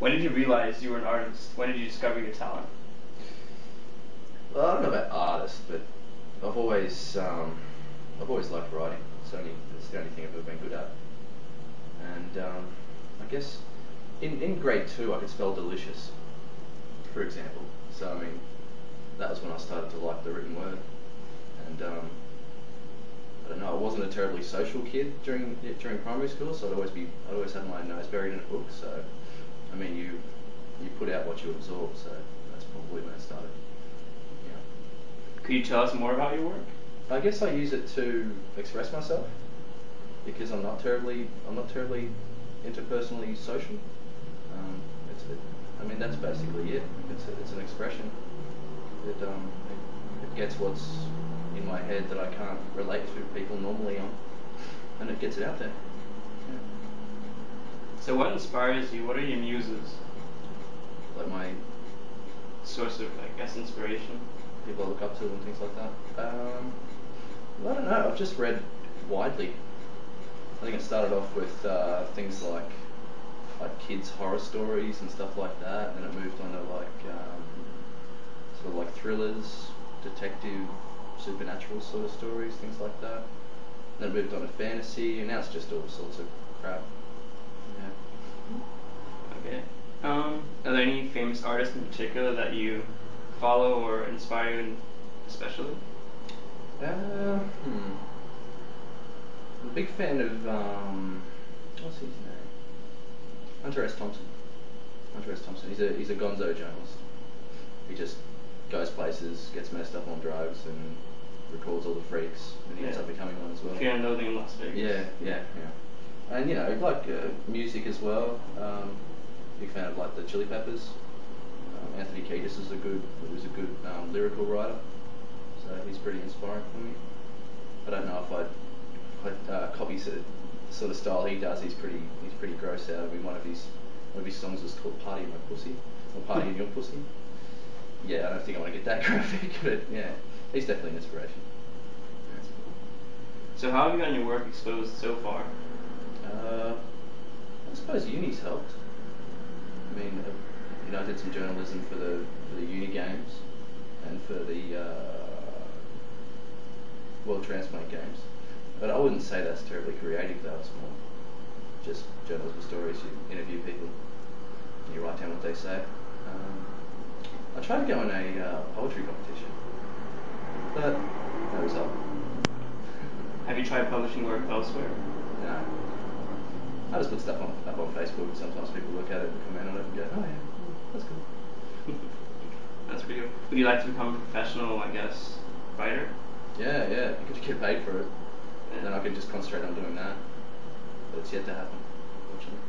When did you realize you were an artist? When did you discover your talent? Well, I don't know about artist, but I've always liked writing. It's the only thing I've ever been good at. And I guess in grade 2 I could spell delicious, for example. So I mean, that was when I started to like the written word. And I don't know, I wasn't a terribly social kid during primary school, so I'd always have my nose buried in a book. So I mean, you put out what you absorb. So that's probably when it started. Yeah. Could you tell us more about your work? I guess I use it to express myself because I'm not terribly interpersonally social. I mean, that's basically it. It's an expression. It gets what's in my head that I can't relate to people normally on, and it gets it out there. Yeah. So what inspires you? What are your muses? Like my Source of, I guess, inspiration? people I look up to and things like that. I don't know. I've just read widely. I think it started off with things like kids' horror stories and stuff like that, and then it moved on to sort of like thrillers, detective, supernatural sort of stories, things like that. Then it moved on to fantasy, and now it's just all sorts of crap. Yeah. Okay. Are there any famous artists in particular that you follow or inspire you especially? I'm a big fan of what's his name? Hunter S. Thompson. Hunter S. Thompson. He's a gonzo journalist. He just goes places, gets messed up on drugs, and records all the freaks, and he ends up becoming one as well. Fear and Loathing in Las Vegas. Yeah. And like music as well. Big fan of like the Chili Peppers. Anthony Kiedis was a good lyrical writer, so he's pretty inspiring for me. I don't know if I'd copy sort of style he does. He's pretty gross out. I mean, one of his songs is called "Party in My Pussy" or "Party in Your Pussy." Yeah, I don't think I want to get that graphic, but yeah, he's definitely an inspiration. That's cool. So how have you gotten your work exposed so far? I suppose uni's helped. I mean, I did some journalism for the uni games and for the World Transplant Games, but I wouldn't say that's terribly creative though. It's more just journalism stories. You interview people, and you write down what they say. I tried to go in a poetry competition, but no result. Have you tried publishing work elsewhere? No. I just put stuff up on Facebook, and sometimes people look at it and comment on it and go, "Oh yeah, that's cool." That's pretty cool. Would you like to become a professional, I guess, writer? Yeah. You could get paid for it, and then I could just concentrate on doing that. But it's yet to happen, fortunately.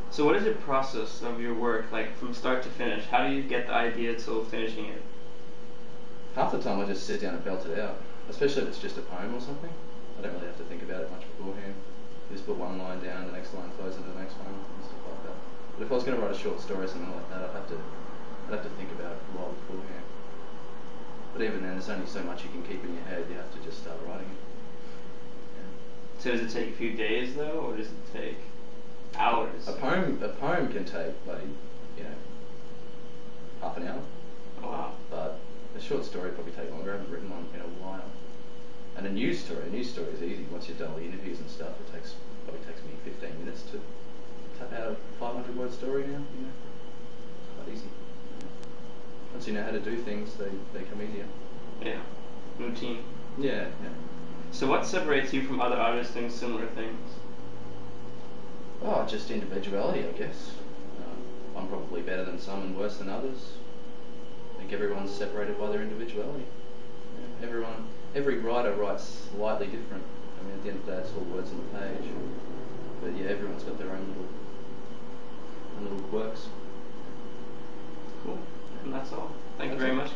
So what is the process of your work, like from start to finish? How do you get the idea till finishing it? Half the time I just sit down and belt it out, especially if it's just a poem or something. I don't really have to think about it much beforehand. You just put one line down, the next line flows into the next one, and stuff like that. But if I was going to write a short story or something like that, I'd have to think about it a while beforehand. But even then, there's only so much you can keep in your head. You have to just start writing it. Yeah. So does it take a few days though, or does it take hours? A poem can take half an hour. Oh wow. But a short story would probably take longer. I haven't written one in a while. And a news story is easy. Once you've done all the interviews and stuff, probably takes me 15 minutes to tap out a 500-word story now. Quite easy. Once you know how to do things, they come easier. Yeah. Routine. Yeah. So what separates you from other artists doing similar things? Oh, just individuality, I guess. I'm probably better than some and worse than others. I think everyone's separated by their individuality. Yeah, every writer writes slightly different. I mean, at the end of the day, it's all words on the page. But yeah, everyone's got their own little quirks. Cool. And that's all. Thank you very much.